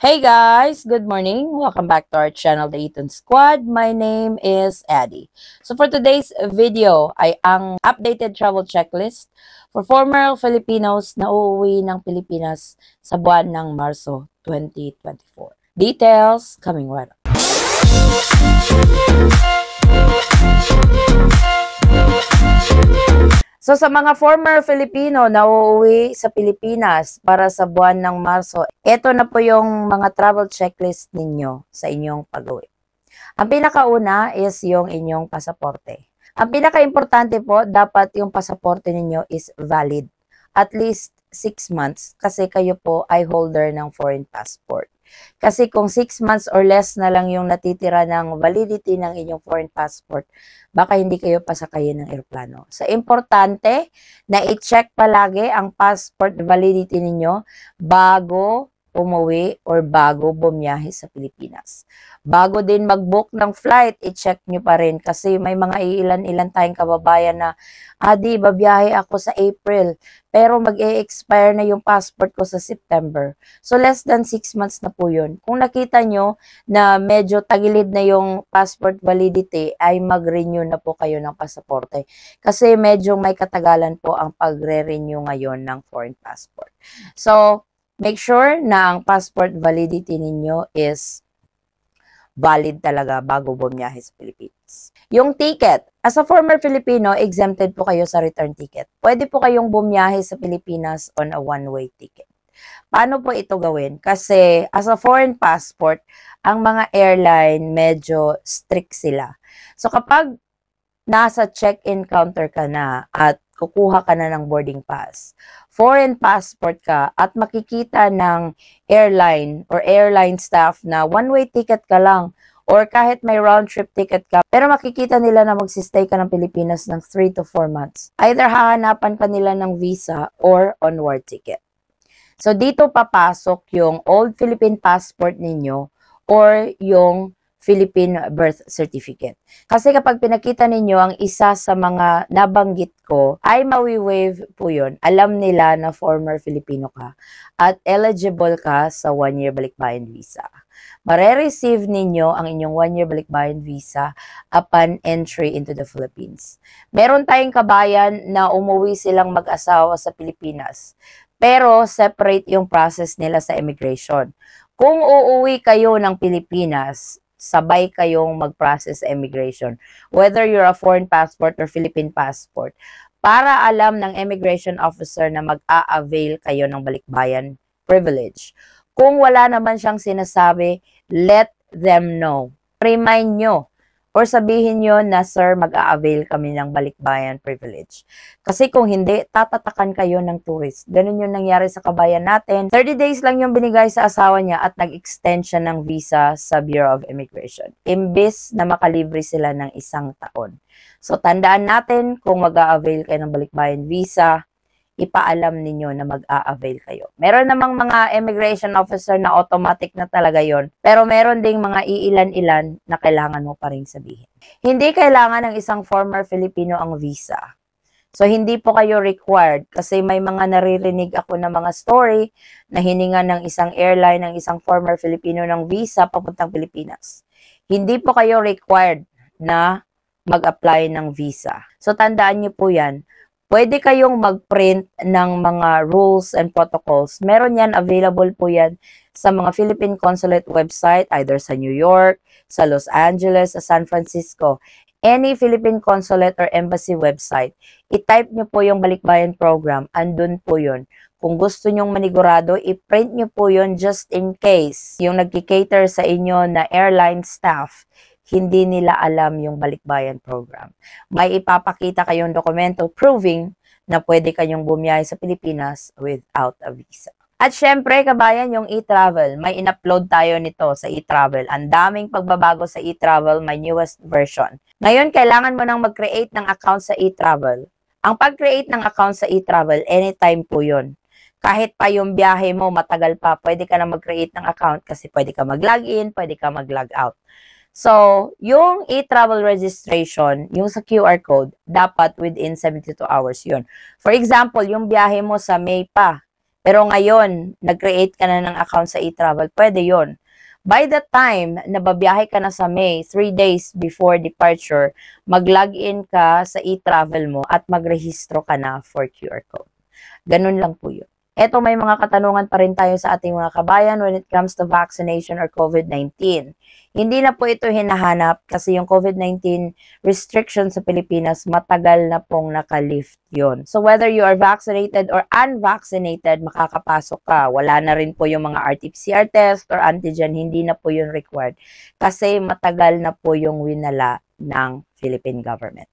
Hey guys, good morning. Welcome back to our channel, The Eaton Squad. My name is Addie. So for today's video ay ang updated travel checklist for former Filipinos na uuwi ng Pilipinas sa buwan ng Marso 2024. Details coming right up. So sa mga former Filipino na uuwi sa Pilipinas para sa buwan ng Marso, ito na po yung mga travel checklist ninyo sa inyong pag-uwi. Ang pinakauna is yung inyong pasaporte. Ang pinaka-importante po, dapat yung pasaporte ninyo is valid. At least 6 months kasi kayo po ay holder ng foreign passport. Kasi kung 6 months or less na lang yung natitira ng validity ng inyong foreign passport, baka hindi kayo pasakayin ng eroplano. So, importante na i-check palagi ang passport validity ninyo bago umuwi or bago bumiyahe sa Pilipinas. Bago din mag-book ng flight, i-check nyo pa rin kasi may mga ilan-ilan tayong kababayan na, Adi, babiyahe ako sa April, pero mag-e-expire na yung passport ko sa September. So, less than 6 months na po yun. Kung nakita nyo na medyo tagilid na yung passport validity, ay mag-renew na po kayo ng pasaporte. Kasi medyo may katagalan po ang pagre-renew ngayon ng foreign passport. So, make sure na ang passport validity ninyo is valid talaga bago bumiyahe sa Pilipinas. Yung ticket, as a former Filipino, exempted po kayo sa return ticket. Pwede po kayong bumiyahe sa Pilipinas on a one-way ticket. Paano po ito gawin? Kasi as a foreign passport, ang mga airline medyo strict sila. So kapag nasa check-in counter ka na at kukuha ka na ng boarding pass, foreign passport ka at makikita ng airline or airline staff na one-way ticket ka lang or kahit may round-trip ticket ka, pero makikita nila na magsistay ka ng Pilipinas ng 3 to 4 months. Either hahanapan ka nila ng visa or onward ticket. So, dito papasok yung old Philippine passport ninyo or yung Philippine birth certificate. Kasi kapag pinakita ninyo ang isa sa mga nabanggit ko, ay mawi-waive po yun. Alam nila na former Filipino ka at eligible ka sa 1-year balikbayan visa. Mare-receive ninyo ang inyong 1-year balikbayan visa upon entry into the Philippines. Meron tayong kabayan na umuwi silang mag-asawa sa Pilipinas, pero separate yung process nila sa immigration. Kung uuwi kayo ng Pilipinas, sabay kayong mag-process immigration, whether you're a foreign passport or Philippine passport, para alam ng immigration officer na mag-a-avail kayo ng balikbayan privilege. Kung wala naman siyang sinasabi, let them know. Remind nyo or sabihin nyo na, sir, mag-a-avail kami ng balikbayan privilege. Kasi kung hindi, tatatakan kayo ng tourist. Ganun yung nangyari sa kabayan natin. 30 days lang yung binigay sa asawa niya at nag-extend siya ng visa sa Bureau of Immigration. Imbis na makalibre sila ng 1 taon. So, tandaan natin kung mag-a-avail kayo ng balikbayan visa, ipaalam ninyo na mag-a-avail kayo. Meron namang mga immigration officer na automatic na talaga yon, pero meron ding mga iilan-ilan na kailangan mo pa rin sabihin. Hindi kailangan ng isang former Filipino ang visa. So, hindi po kayo required kasi may mga naririnig ako na mga story na hininga ng isang airline ng isang former Filipino ng visa papuntang Pilipinas. Hindi po kayo required na mag-apply ng visa. So, tandaan niyo po yan. Pwede kayong mag-print ng mga rules and protocols. Meron yan, available po yan sa mga Philippine Consulate website, either sa New York, sa Los Angeles, sa San Francisco. Any Philippine Consulate or Embassy website, i-type nyo po yung balikbayan program, andun po yun. Kung gusto nyong manigurado, i-print nyo po yun just in case yung nagki-cater sa inyo na airline staff, hindi nila alam yung balikbayan program. May ipapakita kayong dokumento proving na pwede kayong bumiyahe sa Pilipinas without a visa. At syempre, kabayan, yung e-travel. May in-upload tayo nito sa e-travel. Ang daming pagbabago sa e-travel, may newest version. Ngayon, kailangan mo nang mag-create ng account sa e-travel. Ang pag-create ng account sa e-travel, anytime po yun. Kahit pa yung biyahe mo, matagal pa, pwede ka na mag-create ng account kasi pwede ka mag-log in, pwede ka mag-log out. So, yung e-travel registration, yung sa QR code, dapat within 72 hours yun. For example, yung biyahe mo sa May pa, Pero ngayon, nag-create ka na ng account sa e-travel, pwede yon. By the time na babiyahe ka na sa May, 3 days before departure, mag-login ka sa e-travel mo at magrehistro ka na for QR code. Ganun lang po yun. Eto, may mga katanungan pa rin tayo sa ating mga kabayan when it comes to vaccination or COVID-19. Hindi na po ito hinahanap kasi yung COVID-19 restriction sa Pilipinas, matagal na pong nakalift yon. So whether you are vaccinated or unvaccinated, makakapasok ka. Wala na rin po yung mga RT-PCR test or antigen, hindi na po yun required. Kasi matagal na po yung winala ng Philippine government.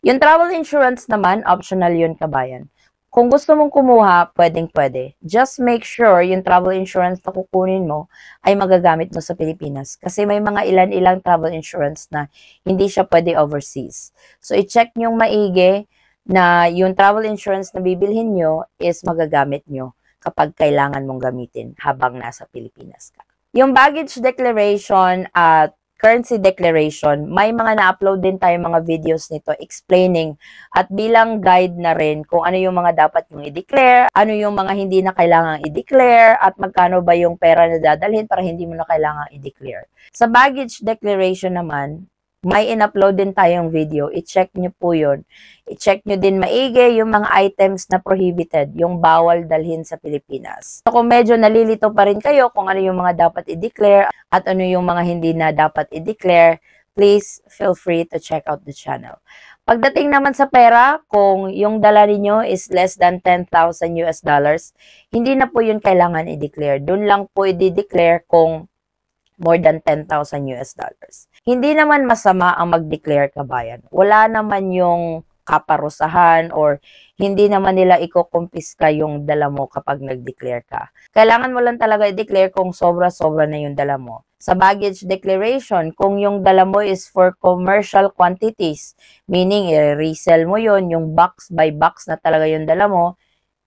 Yung travel insurance naman, optional yun, kabayan. Kung gusto mong kumuha, pwedeng-pwede. Just make sure yung travel insurance na kukunin mo ay magagamit mo sa Pilipinas. Kasi may mga ilan-ilang travel insurance na hindi siya pwede overseas. So, i-check nyo maigi na yung travel insurance na bibilhin nyo is magagamit nyo kapag kailangan mong gamitin habang nasa Pilipinas ka. Yung baggage declaration at currency declaration, may mga na-upload din tayo mga videos nito explaining at bilang guide na rin kung ano yung mga dapat yung i-declare, ano yung mga hindi na kailangang i-declare, at magkano ba yung pera na dadalhin para hindi mo na kailangang i-declare. Sa baggage declaration naman, may in-upload din tayong video. I-check nyo po yun. I-check nyo din maigi yung mga items na prohibited, yung bawal dalhin sa Pilipinas. So, kung medyo nalilito pa rin kayo kung ano yung mga dapat i-declare at ano yung mga hindi na dapat i-declare, please feel free to check out the channel. Pagdating naman sa pera, kung yung dala niyo is less than 10,000 US dollars, hindi na po yun kailangan i-declare. Doon lang po i-declare kung more than 10,000 US dollars. Hindi naman masama ang mag-declare, kabayan. Wala naman yung kaparusahan or hindi naman nila iko-kumpiska yung dala mo kapag nag-declare ka. Kailangan mo lang talaga i-declare kung sobra-sobra na yung dala mo. Sa baggage declaration, kung yung dala mo is for commercial quantities, meaning i-resell mo yon, yung box by box na talaga yung dala mo,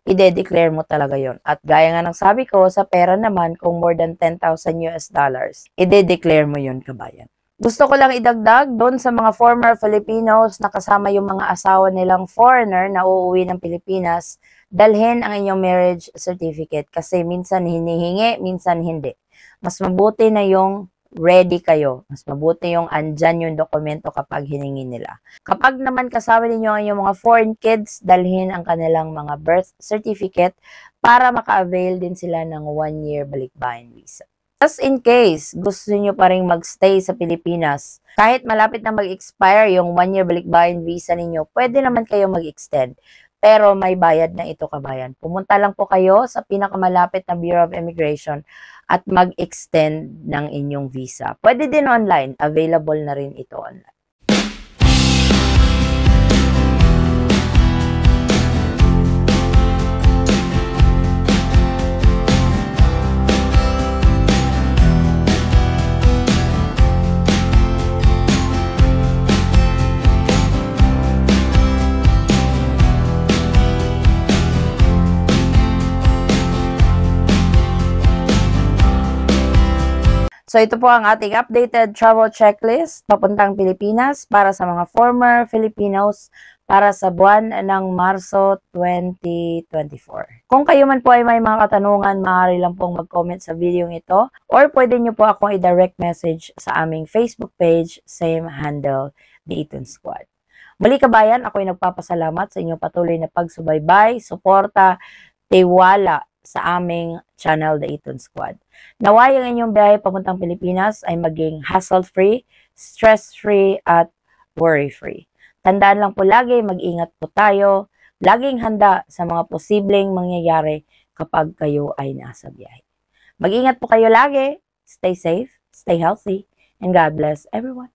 i-declare mo talaga yon. At gaya nga ng sabi ko, sa pera naman, kung more than 10,000 US dollars, i-declare mo yon, kabayan. Gusto ko lang idagdag doon sa mga former Filipinos na kasama yung mga asawa nilang foreigner na uuwi ng Pilipinas, dalhin ang inyong marriage certificate kasi minsan hinihingi, minsan hindi. Mas mabuti na yung ready kayo. Mas mabuti yung andyan yung dokumento kapag hiningi nila. Kapag naman kasama ninyo ang inyong mga foreign kids, dalhin ang kanilang mga birth certificate para maka-avail din sila ng 1-year balikbayan visa. Just in case gusto niyo pa rin magstay sa Pilipinas, kahit malapit na mag-expire yung 1-year balikbayan visa ninyo, pwede naman kayo mag-extend. Pero may bayad na ito, kabayan. Pumunta lang po kayo sa pinakamalapit na Bureau of Immigration at mag-extend ng inyong visa. Pwede din online. Available na rin ito online. So ito po ang ating updated travel checklist papuntang Pilipinas para sa mga former Filipinos para sa buwan ng Marso 2024. Kung kayo man po ay may mga katanungan, maaari lang pong mag-comment sa video ito or pwede nyo po akong i-direct message sa aming Facebook page, same handle, The Eton Squad. Muli, kabayan, ako'y nagpapasalamat sa inyong patuloy na pagsubaybay, suporta, tiwala sa aming channel, The Eton Squad. Naway ang inyong biyahe papuntang Pilipinas ay maging hassle-free, stress-free, at worry-free. Tandaan lang po lagi, mag-ingat po tayo, laging handa sa mga posibleng mangyayari kapag kayo ay nasa biyahe. Mag-ingat po kayo lagi, stay safe, stay healthy, and God bless everyone.